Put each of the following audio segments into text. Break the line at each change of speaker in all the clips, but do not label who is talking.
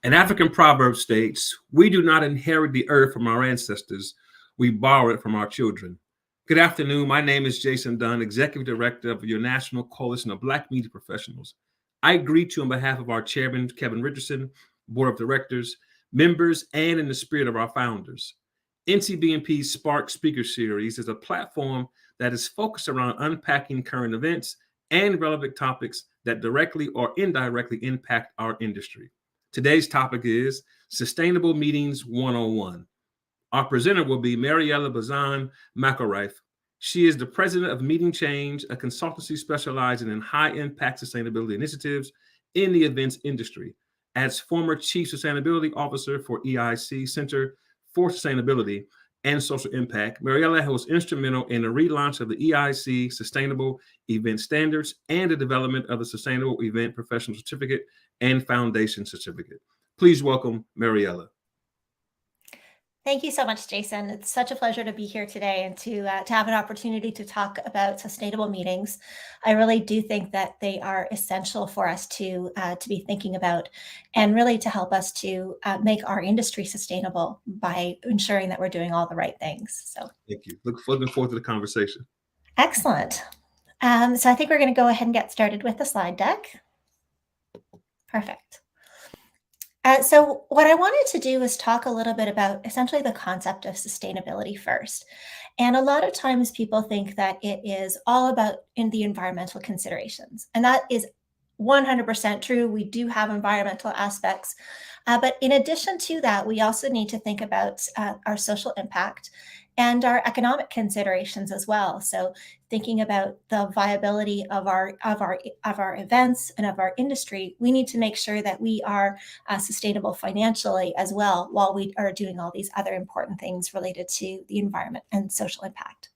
An African proverb states, "We do not inherit the earth from our ancestors, we borrow it from our children." Good afternoon. My name is Jason Dunn, Executive Director of your National Coalition of Black Media Professionals. I greet you on behalf of our Chairman, Kevin Richardson, Board of Directors, members, and in the spirit of our founders. NCBNP's Spark Speaker Series is a platform that is focused around unpacking current events and relevant topics that directly or indirectly impact our industry. Today's topic is Sustainable Meetings 101. Our presenter will be Mariella Bazan McElrife. She is the president of Meeting Change, a consultancy specializing in high-impact sustainability initiatives in the events industry. As former chief sustainability officer for EIC Center for Sustainability and Social Impact, Mariella was instrumental in the relaunch of the EIC Sustainable Event Standards and the development of the Sustainable Event Professional Certificate and Foundation Certificate. Please welcome Mariella.
Thank you so much, Jason. It's such a pleasure to be here today and to have an opportunity to talk about sustainable meetings. I really do think that they are essential for us to be thinking about, and really to help us to make our industry sustainable by ensuring that we're doing all the right things. So,
thank you. Looking forward to the conversation.
Excellent. So I think we're going to go ahead and get started with the slide deck. Perfect. So what I wanted to do is talk a little bit about essentially the concept of sustainability first. And a lot of times people think that it is all about in the environmental considerations. And that is 100% true. We do have environmental aspects. But in addition to that, we also need to think about our social impact and our economic considerations as well. So thinking about the viability of our events and of our industry, we need to make sure that we are sustainable financially as well, while we are doing all these other important things related to the environment and social impact.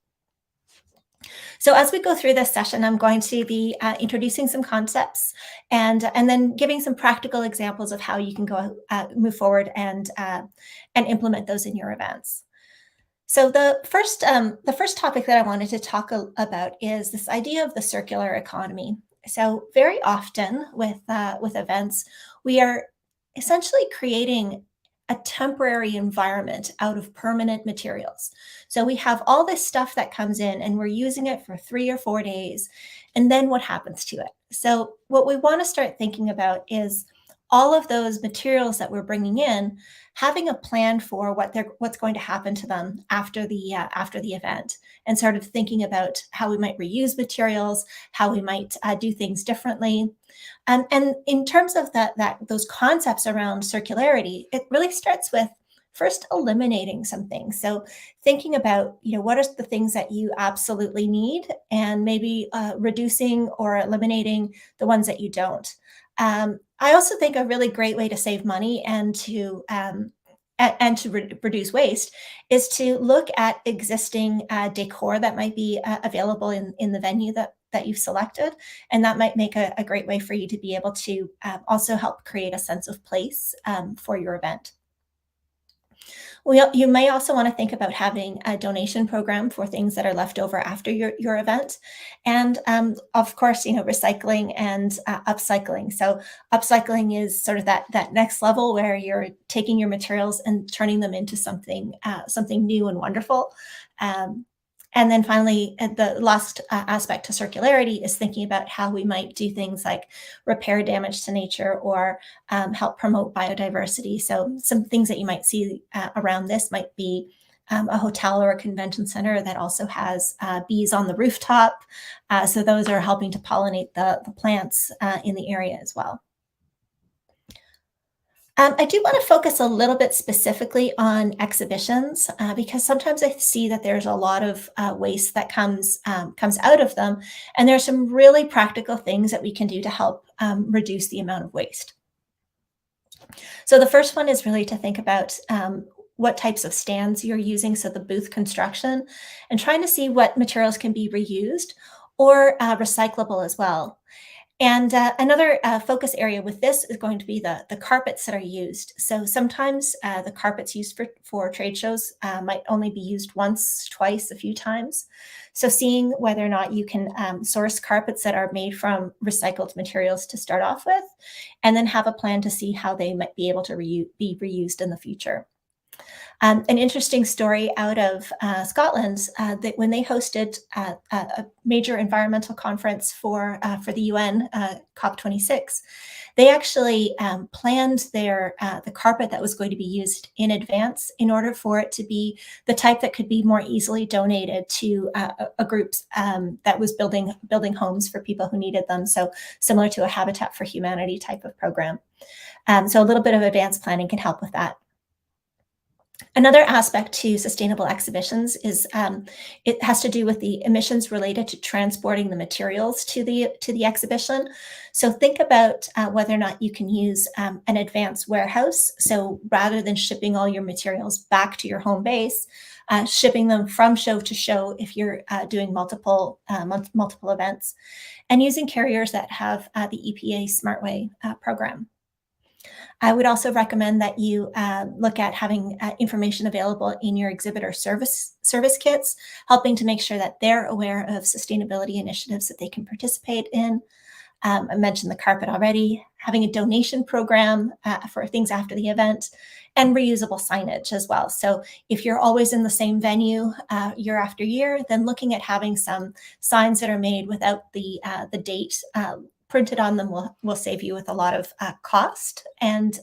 So as we go through this session, I'm going to be introducing some concepts and then giving some practical examples of how you can go move forward and implement those in your events. So the first topic that I wanted to talk about is this idea of the circular economy. So very often with events, we are essentially creating a temporary environment out of permanent materials. So we have all this stuff that comes in and we're using it for 3 or 4 days. And then what happens to it? So what we want to start thinking about is all of those materials that we're bringing in, having a plan for what's going to happen to them after the event, and sort of thinking about how we might reuse materials, how we might do things differently. And in terms of those concepts around circularity, it really starts with first eliminating some things. So thinking about, what are the things that you absolutely need, and maybe reducing or eliminating the ones that you don't. I also think a really great way to save money and to reduce waste is to look at existing decor that might be available in the venue that you've selected. And that might make a great way for you to be able to also help create a sense of place for your event. You may also want to think about having a donation program for things that are left over after your event. And of course, recycling and upcycling. So upcycling is sort of that next level where you're taking your materials and turning them into something new and wonderful. And then finally, the last aspect to circularity is thinking about how we might do things like repair damage to nature or help promote biodiversity. So some things that you might see around this might be a hotel or a convention center that also has bees on the rooftop. So those are helping to pollinate the plants in the area as well. I do want to focus a little bit specifically on exhibitions because sometimes I see that there's a lot of waste that comes out of them, and there's some really practical things that we can do to help reduce the amount of waste. So the first one is really to think about what types of stands you're using, so the booth construction, and trying to see what materials can be reused or recyclable as well. And another focus area with this is going to be the carpets that are used. So sometimes the carpets used for trade shows might only be used once, twice, a few times. So seeing whether or not you can source carpets that are made from recycled materials to start off with, and then have a plan to see how they might be able to be reused in the future. An interesting story out of Scotland that when they hosted a major environmental conference for the UN COP26, they actually planned the carpet that was going to be used in advance in order for it to be the type that could be more easily donated to a group that was building homes for people who needed them. So similar to a Habitat for Humanity type of program. So a little bit of advanced planning can help with that. Another aspect to sustainable exhibitions is it has to do with the emissions related to transporting the materials to the exhibition. So think about whether or not you can use an advanced warehouse. So rather than shipping all your materials back to your home base, shipping them from show to show if you're doing multiple events, and using carriers that have the EPA SmartWay program. I would also recommend that you look at having information available in your exhibitor service kits, helping to make sure that they're aware of sustainability initiatives that they can participate in. I mentioned the carpet already, having a donation program for things after the event, and reusable signage as well. So if you're always in the same venue year after year, then looking at having some signs that are made without the date printed on them will save you with a lot of cost and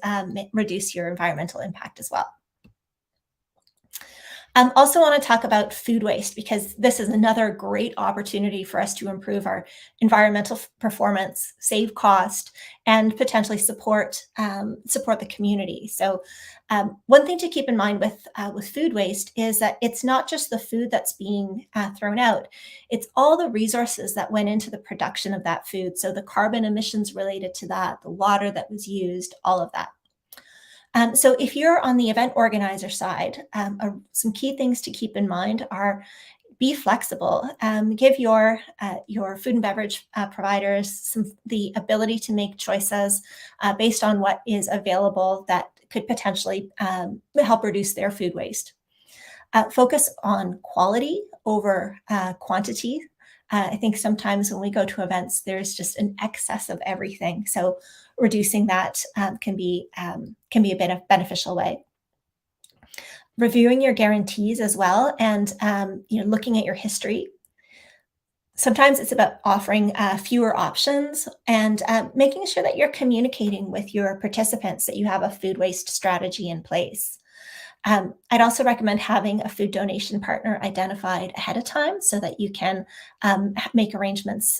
reduce your environmental impact as well. Also want to talk about food waste, because this is another great opportunity for us to improve our environmental performance, save cost, and potentially support the community. So one thing to keep in mind with food waste is that it's not just the food that's being thrown out, it's all the resources that went into the production of that food. So the carbon emissions related to that, the water that was used, all of that. So if you're on the event organizer side, some key things to keep in mind are be flexible. Give your food and beverage providers the ability to make choices based on what is available that could potentially help reduce their food waste. Focus on quality over quantity. I think sometimes when we go to events, there's just an excess of everything. So reducing that can be a bit of beneficial way. Reviewing your guarantees as well, and looking at your history. Sometimes it's about offering fewer options and making sure that you're communicating with your participants that you have a food waste strategy in place. I'd also recommend having a food donation partner identified ahead of time so that you can make arrangements.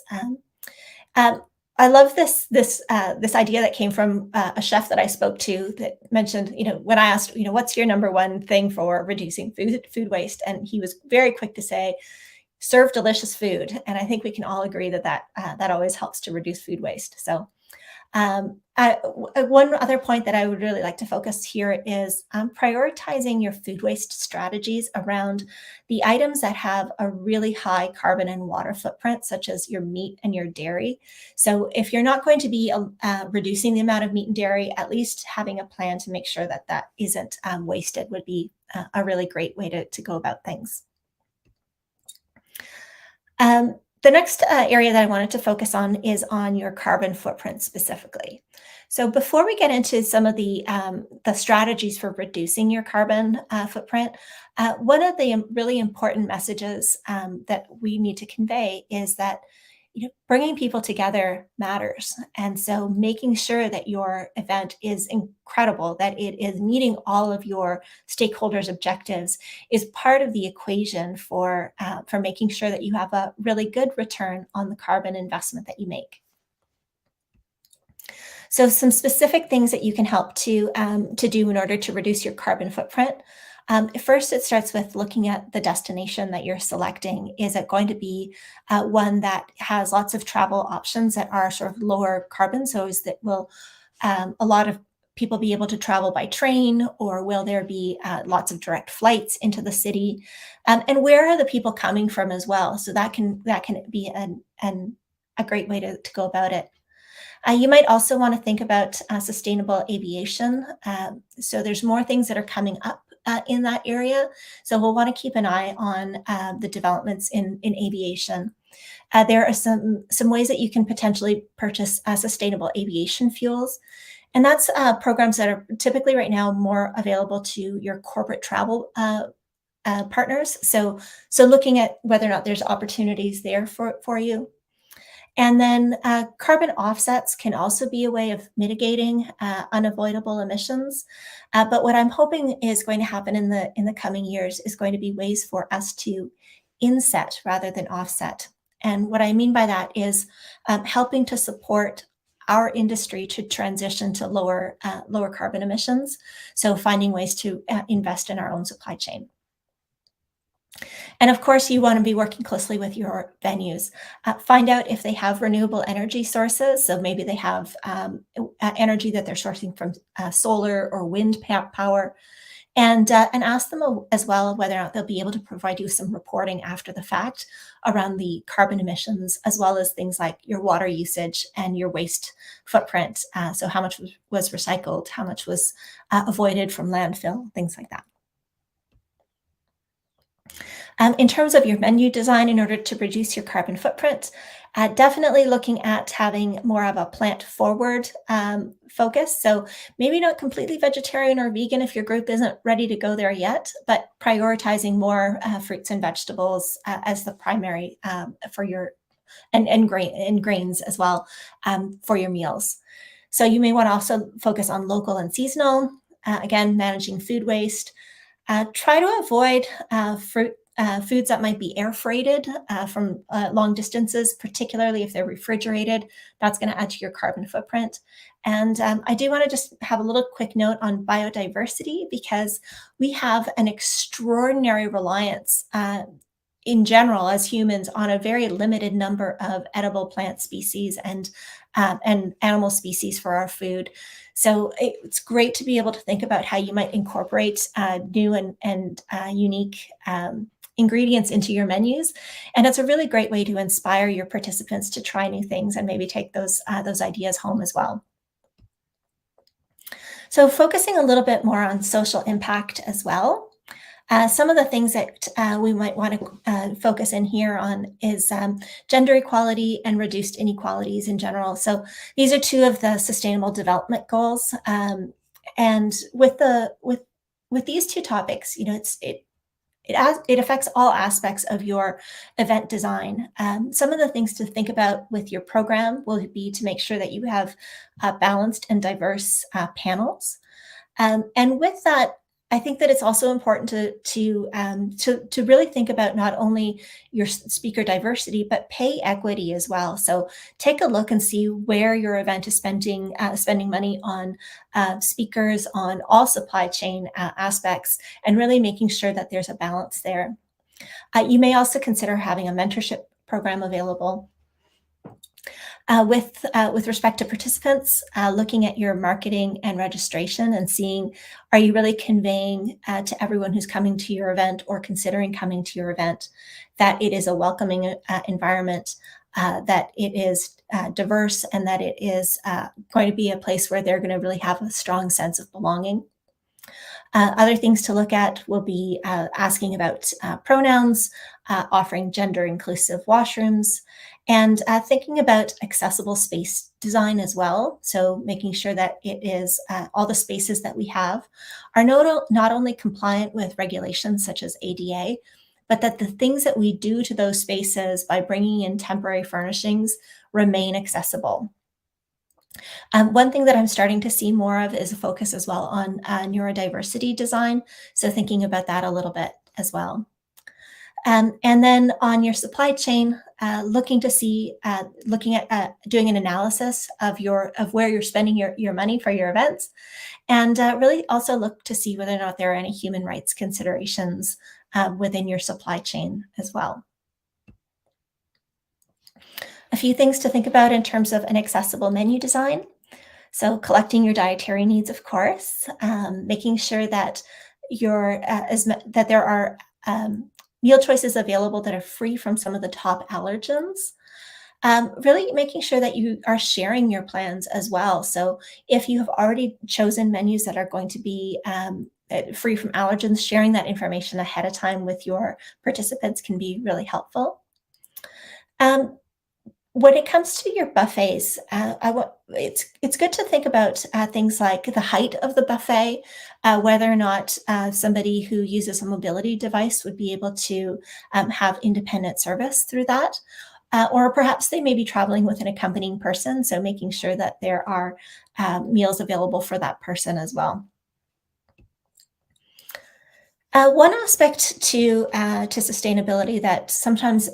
I love this idea that came from a chef that I spoke to that mentioned, when I asked, what's your number one thing for reducing food waste, and he was very quick to say, serve delicious food. And I think we can all agree that always helps to reduce food waste. So. One other point that I would really like to focus here is prioritizing your food waste strategies around the items that have a really high carbon and water footprint, such as your meat and your dairy. So if you're not going to be reducing the amount of meat and dairy, at least having a plan to make sure that isn't wasted would be a really great way to go about things. The next area that I wanted to focus on is on your carbon footprint specifically. So before we get into some of the strategies for reducing your carbon footprint, one of the really important messages that we need to convey is that bringing people together matters. And so making sure that your event is incredible, that it is meeting all of your stakeholders' objectives is part of the equation for making sure that you have a really good return on the carbon investment that you make. So some specific things that you can help to do in order to reduce your carbon footprint. First, it starts with looking at the destination that you're selecting. Is it going to be one that has lots of travel options that are sort of lower carbon? So will a lot of people be able to travel by train, or will there be lots of direct flights into the city? And where are the people coming from as well? So that can be a great way to go about it. You might also want to think about sustainable aviation. So there's more things that are coming up in that area. So we'll want to keep an eye on the developments in aviation. There are some ways that you can potentially purchase sustainable aviation fuels. And that's programs that are typically right now more available to your corporate travel partners. So looking at whether or not there's opportunities there for you. And then carbon offsets can also be a way of mitigating unavoidable emissions. But what I'm hoping is going to happen in the coming years is going to be ways for us to inset rather than offset. And what I mean by that is helping to support our industry to transition to lower carbon emissions. So finding ways to invest in our own supply chain. And of course, you want to be working closely with your venues. Find out if they have renewable energy sources. So maybe they have energy that they're sourcing from solar or wind power. And ask them as well whether or not they'll be able to provide you some reporting after the fact around the carbon emissions, as well as things like your water usage and your waste footprint. So how much was recycled, how much was avoided from landfill, things like that. In terms of your menu design, in order to reduce your carbon footprint, definitely looking at having more of a plant-forward focus. So maybe not completely vegetarian or vegan if your group isn't ready to go there yet, but prioritizing more fruits and vegetables as the primary for your and grains as well for your meals. So you may want to also focus on local and seasonal. Again, managing food waste. Try to avoid foods that might be air freighted from long distances, particularly if they're refrigerated. That's going to add to your carbon footprint. And I do want to just have a little quick note on biodiversity, because we have an extraordinary reliance in general as humans on a very limited number of edible plant species and animal species for our food. So it's great to be able to think about how you might incorporate new and unique ingredients into your menus. And it's a really great way to inspire your participants to try new things and maybe take those ideas home as well. So focusing a little bit more on social impact as well. Some of the things that we might want to focus in here on is gender equality and reduced inequalities in general. So these are two of the Sustainable Development Goals. And with these two topics, you know, it affects all aspects of your event design. Some of the things to think about with your program will be to make sure that you have balanced and diverse panels. And with that, I think that it's also important to really think about not only your speaker diversity, but pay equity as well. So take a look and see where your event is spending money on speakers, on all supply chain aspects, and really making sure that there's a balance there. You may also consider having a mentorship program available. With respect to participants, looking at your marketing and registration and seeing, are you really conveying to everyone who's coming to your event or considering coming to your event that it is a welcoming environment, that it is diverse, and that it is going to be a place where they're going to really have a strong sense of belonging. Other things to look at will be asking about pronouns, offering gender inclusive washrooms, and thinking about accessible space design as well. So making sure that it is all the spaces that we have are not only compliant with regulations such as ADA, but that the things that we do to those spaces by bringing in temporary furnishings remain accessible. One thing that I'm starting to see more of is a focus as well on neurodiversity design. So thinking about that a little bit as well. And then on your supply chain, looking at doing an analysis of where you're spending your money for your events, and really also look to see whether or not there are any human rights considerations within your supply chain as well. A few things to think about in terms of an accessible menu design. So collecting your dietary needs, of course, making sure that that there are meal choices available that are free from some of the top allergens. Really making sure that you are sharing your plans as well. So if you have already chosen menus that are going to be free from allergens, sharing that information ahead of time with your participants can be really helpful. When it comes to your buffets, it's good to think about things like the height of the buffet, whether or not somebody who uses a mobility device would be able to have independent service through that. Or perhaps they may be traveling with an accompanying person, so making sure that there are meals available for that person as well. One aspect to sustainability that sometimes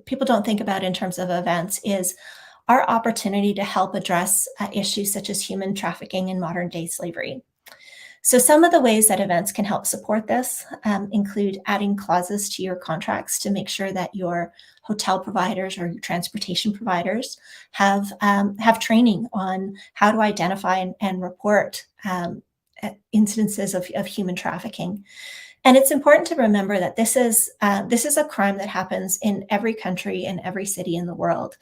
people don't think about in terms of events is our opportunity to help address issues such as human trafficking and modern day slavery. So some of the ways that events can help support this include adding clauses to your contracts to make sure that your hotel providers or your transportation providers have training on how to identify and report instances of human trafficking. And it's important to remember that this is a crime that happens in every country and every city in the world,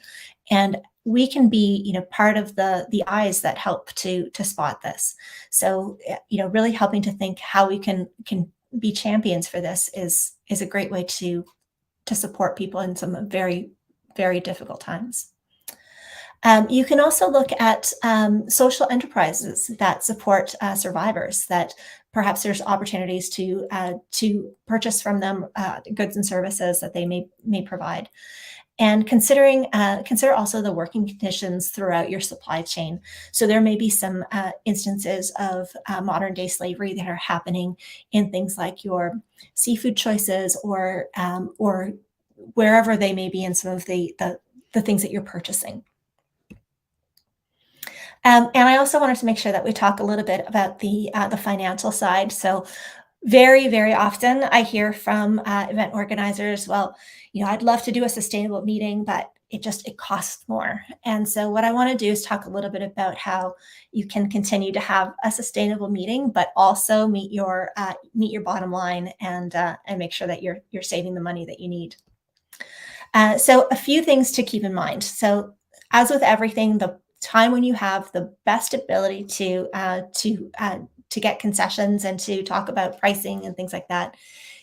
and we can be, part of the eyes that help to spot this. So, really helping to think how we can be champions for this is a great way to support people in some very, very difficult times. You can also look at social enterprises that support survivors, that perhaps there's opportunities to purchase from them goods and services that they may provide. And consider also the working conditions throughout your supply chain. So there may be some instances of modern day slavery that are happening in things like your seafood choices or wherever they may be in some of the things that you're purchasing. And I also wanted to make sure that we talk a little bit about the financial side. So very, very often I hear from event organizers, well, I'd love to do a sustainable meeting, but it costs more. And so what I want to do is talk a little bit about how you can continue to have a sustainable meeting, but also meet your bottom line and make sure that you're saving the money that you need. So a few things to keep in mind. So as with everything, the time when you have the best ability to get concessions and to talk about pricing and things like that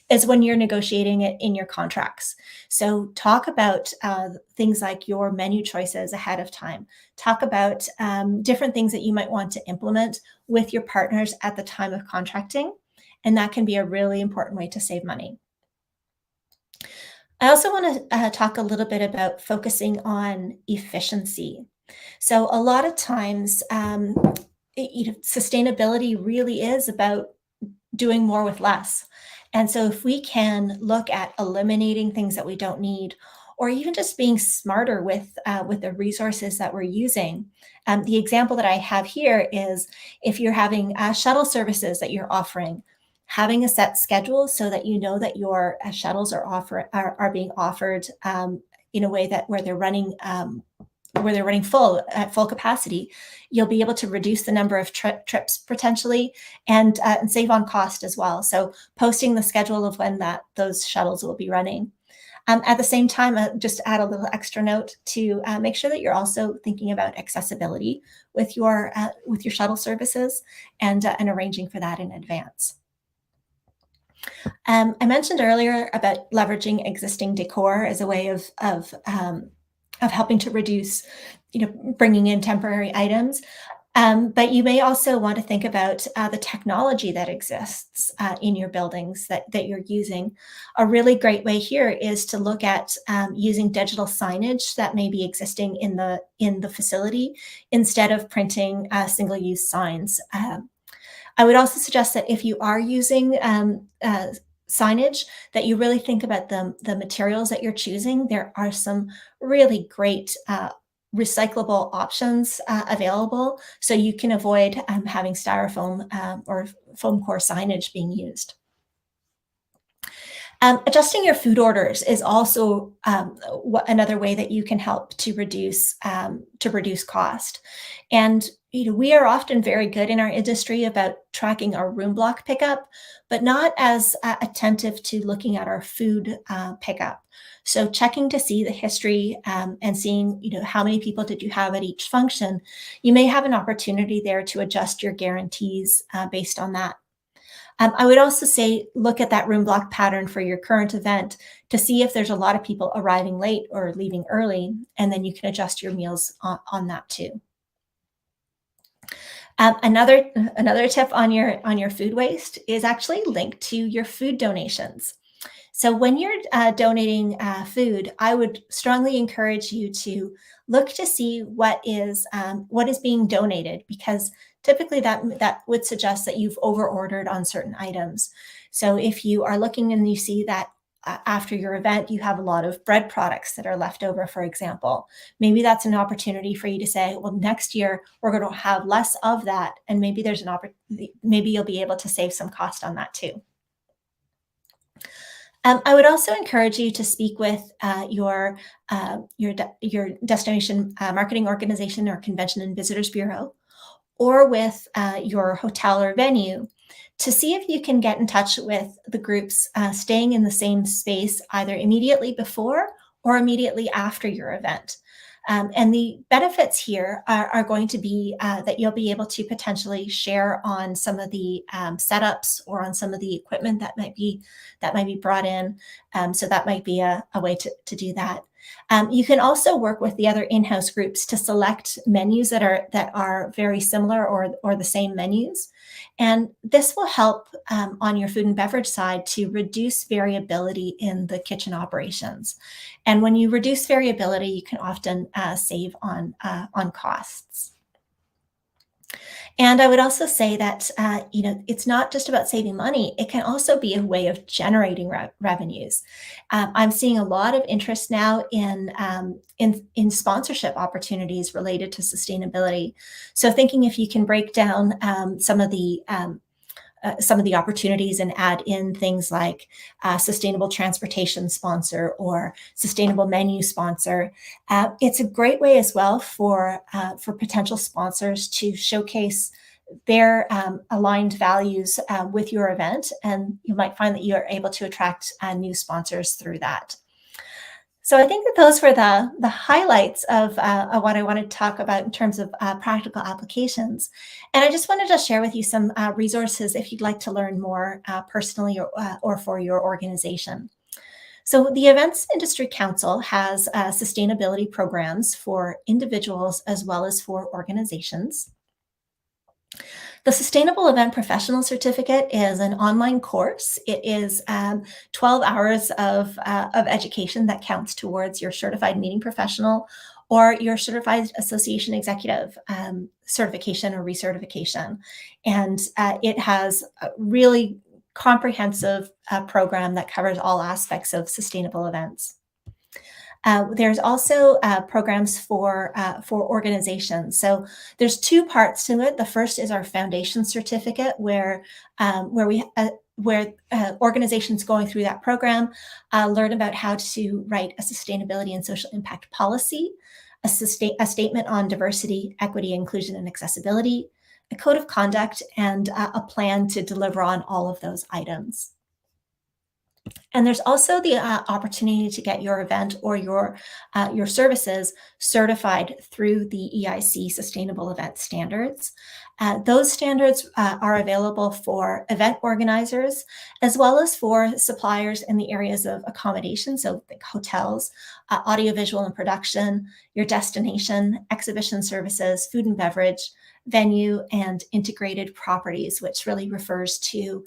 is when you're negotiating it in your contracts. So talk about things like your menu choices ahead of time. Talk about different things that you might want to implement with your partners at the time of contracting. And that can be a really important way to save money. I also want to talk a little bit about focusing on efficiency. So a lot of times, sustainability really is about doing more with less. And so if we can look at eliminating things that we don't need, or even just being smarter with the resources that we're using. The example that I have here is if you're having shuttle services that you're offering, having a set schedule so that you know that your shuttles are being offered in a way that where they're running full at full capacity, you'll be able to reduce the number of trips potentially and save on cost as well. So posting the schedule of when those shuttles will be running. At the same time, just add a little extra note to make sure that you're also thinking about accessibility with your shuttle services and arranging for that in advance. I mentioned earlier about leveraging existing decor as a way of helping to reduce, bringing in temporary items. But you may also want to think about the technology that exists in your buildings that you're using. A really great way here is to look at using digital signage that may be existing in the facility instead of printing single-use signs. I would also suggest that if you are using signage, that you really think about the materials that you're choosing. There are some really great recyclable options available, so you can avoid having styrofoam or foam core signage being used. Adjusting your food orders is also another way that you can help to reduce cost. And we are often very good in our industry about tracking our room block pickup, but not as attentive to looking at our food pickup. So checking to see the history and seeing how many people did you have at each function, you may have an opportunity there to adjust your guarantees based on that. I would also say look at that room block pattern for your current event to see if there's a lot of people arriving late or leaving early, and then you can adjust your meals on that too. Another tip on your food waste is actually linked to your food donations. So when you're donating food, I would strongly encourage you to look to see what is being donated, because typically that would suggest that you've over-ordered on certain items. So if you are looking and you see that after your event, you have a lot of bread products that are left over, for example, maybe that's an opportunity for you to say, well, next year we're going to have less of that. And maybe there's an opportunity, maybe you'll be able to save some cost on that too. I would also encourage you to speak with your destination marketing organization or convention and visitors bureau, or with your hotel or venue, to see if you can get in touch with the groups staying in the same space either immediately before or immediately after your event. And the benefits here are going to be that you'll be able to potentially share on some of the setups or on some of the equipment that might be brought in. So that might be a way to do that. You can also work with the other in-house groups to select menus that are very similar or the same menus. And this will help on your food and beverage side to reduce variability in the kitchen operations. And when you reduce variability, you can often save on costs. And I would also say that it's not just about saving money. It can also be a way of generating revenues. I'm seeing a lot of interest now in sponsorship opportunities related to sustainability. So thinking if you can break down some of the opportunities and add in things like sustainable transportation sponsor or sustainable menu sponsor. It's a great way as well for potential sponsors to showcase their aligned values with your event, and you might find that you are able to attract new sponsors through that. So I think that those were the highlights of what I wanted to talk about in terms of practical applications. And I just wanted to share with you some resources if you'd like to learn more personally or for your organization. So the Events Industry Council has sustainability programs for individuals as well as for organizations. The Sustainable Event Professional Certificate is an online course. It is 12 hours of education that counts towards your certified meeting professional or your certified association executive certification or recertification. And it has a really comprehensive program that covers all aspects of sustainable events. There's also programs for organizations. So there's two parts to it. The first is our foundation certificate, where organizations going through that program learn about how to write a sustainability and social impact policy, a statement on diversity, equity, inclusion, and accessibility, a code of conduct, and a plan to deliver on all of those items. And there's also the opportunity to get your event or your services certified through the EIC Sustainable Event Standards. Those standards are available for event organizers as well as for suppliers in the areas of accommodation, so like hotels, audiovisual and production, your destination, exhibition services, food and beverage, venue, and integrated properties, which really refers to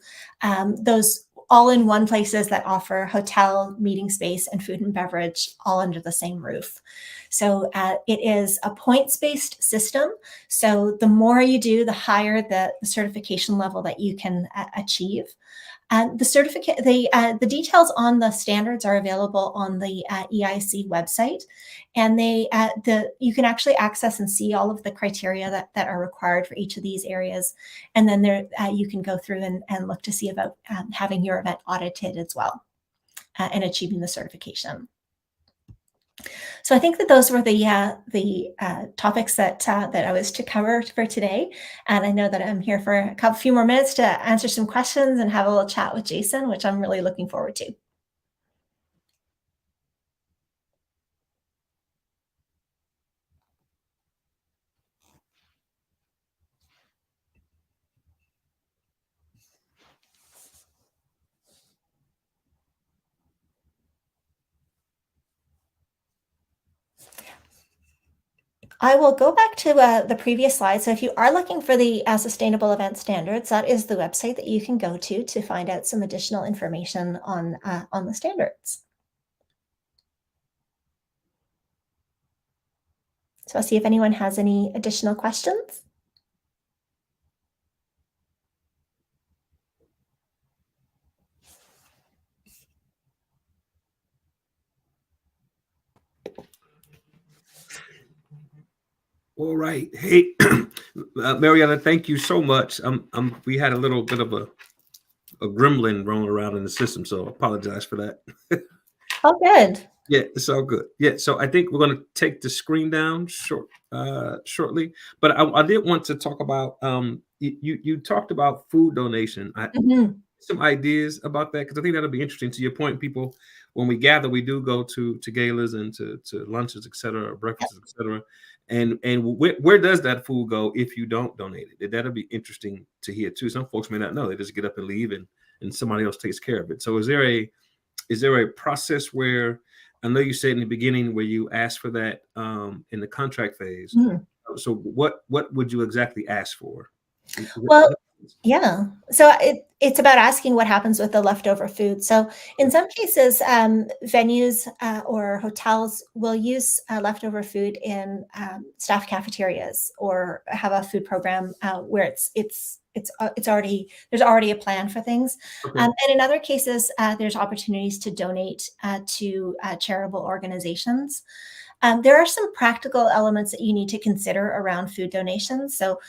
those all-in-one places that offer hotel, meeting space, and food and beverage all under the same roof. So it is a points-based system. So the more you do, the higher the certification level that you can achieve. The details on the standards are available on the EIC website, and you can actually access and see all of the criteria that are required for each of these areas, and then you can go through and look to see about having your event audited as well. and achieving the certification. So I think that those were the topics that I was to cover for today, and I know that I'm here for a few more minutes to answer some questions and have a little chat with Jason, which I'm really looking forward to. I will go back to the previous slide. So if you are looking for the Sustainable Event Standards, that is the website that you can go to find out some additional information on the standards. So I'll see if anyone has any additional questions.
All right. Hey, Mariana, thank you so much. We had a little bit of a gremlin rolling around in the system, so I apologize for that.
Oh, good.
Yeah, it's all good. Yeah, so I think we're going to take the screen down shortly. But I did want to talk about you talked about food donation.
Mhm.
Some ideas about that because I think that'll be interesting. To your point, people, when we gather, we do go to galas and to lunches, et cetera, or breakfasts, et cetera. And where does that food go if you don't donate it? That'll be interesting to hear too. Some folks may not know. They just get up and leave, and somebody else takes care of it. So is there a process where I know you said in the beginning where you asked for that in the contract phase?
Mhm.
So what would you exactly ask for?
Well, yeah. So it's about asking what happens with the leftover food. So in some cases, venues or hotels will use leftover food in staff cafeterias or have a food program where it's already there's already a plan for things.
Okay.
And in other cases, there's opportunities to donate to charitable organizations. There are some practical elements that you need to consider around food donations. So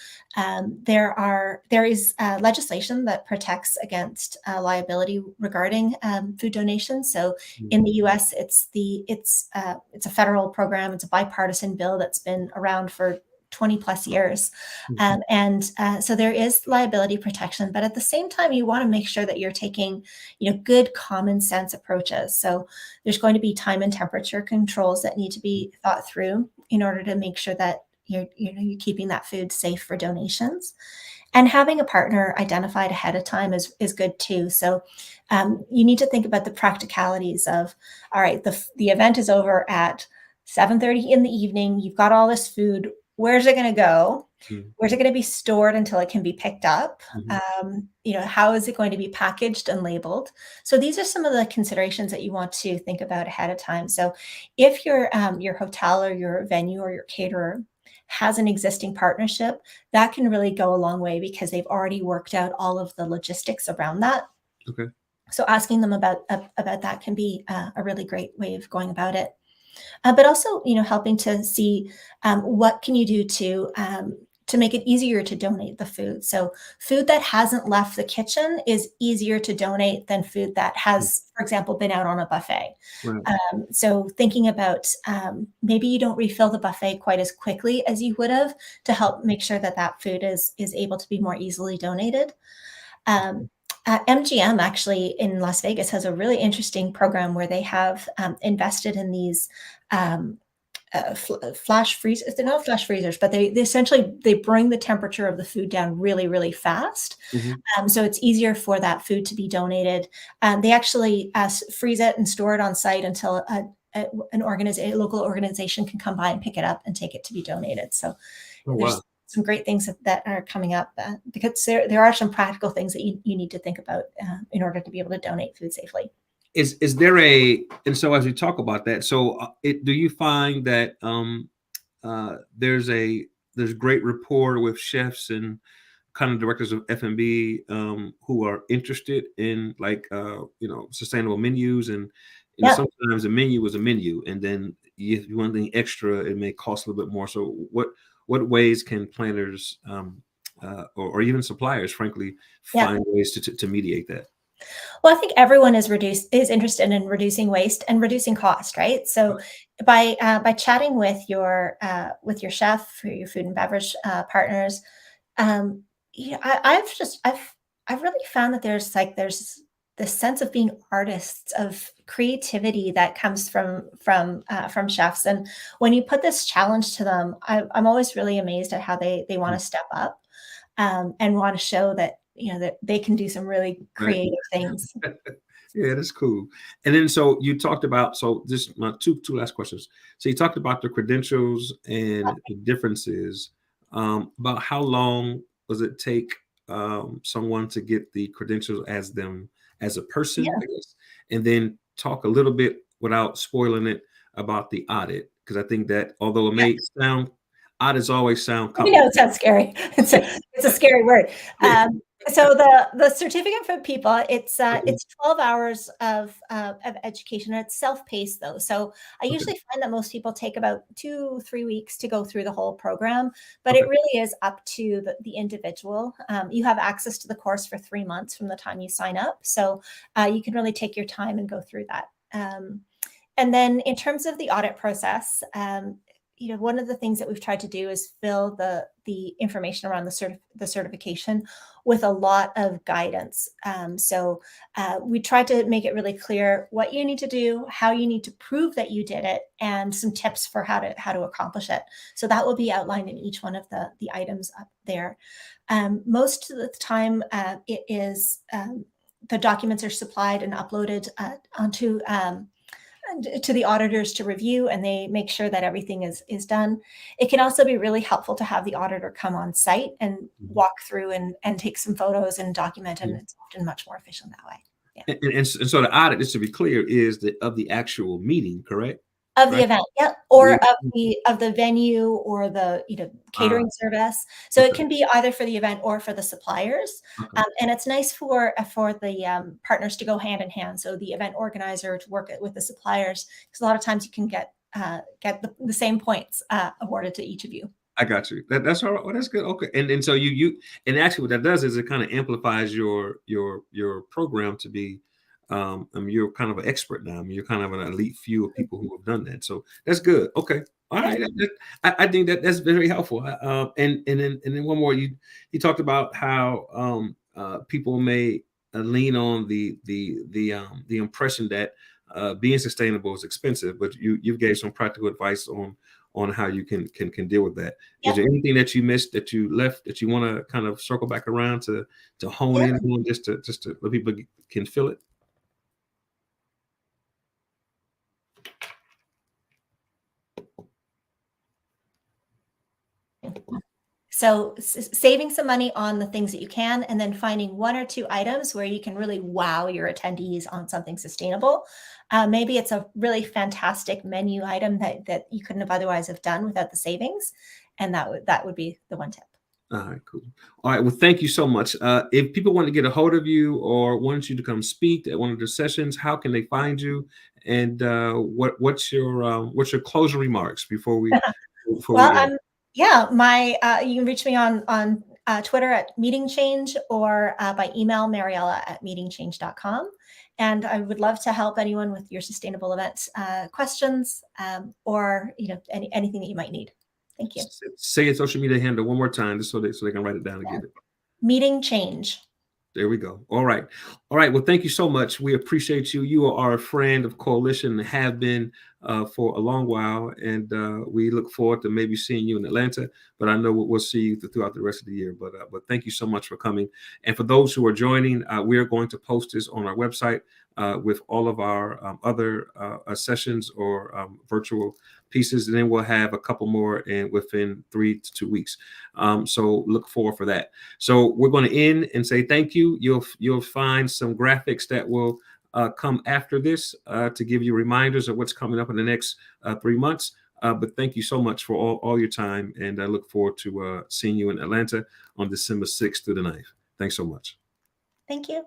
there is legislation that protects against liability regarding food donations. So in the U.S., it's a federal program. It's a bipartisan bill that's been around for 20 plus years. So there is liability protection, but at the same time, you want to make sure that you're taking, good common sense approaches. So there's going to be time and temperature controls that need to be thought through in order to make sure that you're keeping that food safe for donations. And having a partner identified ahead of time is good too. So you need to think about the practicalities of, all right, the event is over at 7:30 in the evening. You've got all this food. Where's it going to go? Where's it going to be stored until it can be picked up? How is it going to be packaged and labeled? So these are some of the considerations that you want to think about ahead of time. So if your hotel or your venue or your caterer has an existing partnership, that can really go a long way because they've already worked out all of the logistics around that.
Okay.
So asking them about that can be a really great way of going about it. But also, helping to see what can you do to make it easier to donate the food. So food that hasn't left the kitchen is easier to donate than food that has, for example, been out on a buffet.
Right.
So thinking about maybe you don't refill the buffet quite as quickly as you would have to help make sure that food is able to be more easily donated. MGM actually in Las Vegas has a really interesting program where they have invested in these flash freezers. They're not flash freezers, but they essentially bring the temperature of the food down really, really fast. So it's easier for that food to be donated. They actually freeze it and store it on site until a local organization can come by and pick it up and take it to be donated. So there's some great things that are coming up because there are some practical things that you need to think about in order to be able to donate food safely.
Is there and so as we talk about that, so do you find that there's great rapport with chefs and kind of directors of F&B who are interested in sustainable menus and sometimes a menu is a menu and then if you want anything extra it may cost a little bit more. So what ways can planners or even suppliers frankly find ways to mediate that?
Well, I think everyone is interested in reducing waste and reducing cost, right? So by chatting with your chef or your food and beverage partners, yeah, I've really found that there's this sense of being artists, of creativity that comes from chefs. And when you put this challenge to them, I'm always really amazed at how they want to step up and want to show that that they can do some really
Right.
creative things.
Yeah, that's cool. And then so you talked about, so this my two last questions. So you talked about the credentials and the differences. About how long does it take someone to get the credentials as them as a person,
Yeah,
I guess, and then talk a little bit without spoiling it about the audit, because I think that although it
yeah.
may sound audits always sound
I know
complicated.
it sounds scary. It's a scary word.
Yeah.
So the certificate for people,
Okay.
it's 12 hours of education. It's self-paced though. So I
Okay.
usually find that most people take about 2-3 weeks to go through the whole program, but
Okay.
it really is up to the individual. You have access to the course for 3 months from the time you sign up. So you can really take your time and go through that. And then in terms of the audit process, one of the things that we've tried to do is fill the information around the certification with a lot of guidance. We tried to make it really clear what you need to do, how you need to prove that you did it, and some tips for how to accomplish it. So that will be outlined in each one of the items up there. Most of the time, it is the documents are supplied and uploaded onto to the auditors to review, and they make sure that everything is done. It can also be really helpful to have the auditor come on site and
Mhm.
walk through and take some photos and document, and
Yeah.
it's often much more efficient that way. Yeah.
And so the audit, just to be clear, is of the actual meeting, correct?
Of the
Right?
event, yeah,
The
or of the venue or the
ah,
catering service. So it
okay,
can be either for the event or for the suppliers,
okay.
and it's nice for the partners to go hand in hand. So the event organizer to work with the suppliers, because a lot of times you can get the same points awarded to each of you.
I got you. That's all right. Oh, that's good. Okay. And so you and actually what that does is it kind of amplifies your program to be I mean, you're kind of an expert now. I mean, you're kind of an elite few of people who have done that. So that's good. Okay. All
Yeah.
right. I think that's very helpful. And then one more. You talked about how people may lean on the impression that being sustainable is expensive, but you've gave some practical advice on how you can deal with that. Is
Yep.
there anything that you missed, that you left, that you want to kind of circle back around to hone
Yeah.
in on, just to let people can feel it?
So saving some money on the things that you can, and then finding one or two items where you can really wow your attendees on something sustainable. Maybe it's a really fantastic menu item that you couldn't have otherwise have done without the savings, and that would be the one tip.
All right, cool. All right, well, thank you so much. If people want to get a hold of you or want you to come speak at one of the sessions, how can they find you? And what's your closing remarks before we
Well,
end?
yeah, my you can reach me on Twitter at Meeting Change, or by email Mariella at meetingchange.com. And I would love to help anyone with your sustainable events questions, or anything that you might need. Thank you.
Say your social media handle one more time, just so they can write it down and
Yeah.
get it.
Meeting Change.
There we go. All right. All right. Well, thank you so much. We appreciate you. You are a friend of Coalition and have been for a long while. And we look forward to maybe seeing you in Atlanta. But I know we'll see you throughout the rest of the year. But thank you so much for coming. And for those who are joining, we are going to post this on our website with all of our other sessions or virtual pieces. And then we'll have a couple more within 3 to 2 weeks. So look forward for that. So we're going to end and say thank you. You'll find some graphics that will come after this to give you reminders of what's coming up in the next 3 months. But thank you so much for all your time, and I look forward to seeing you in Atlanta on December 6th through the 9th. Thanks so much.
Thank you.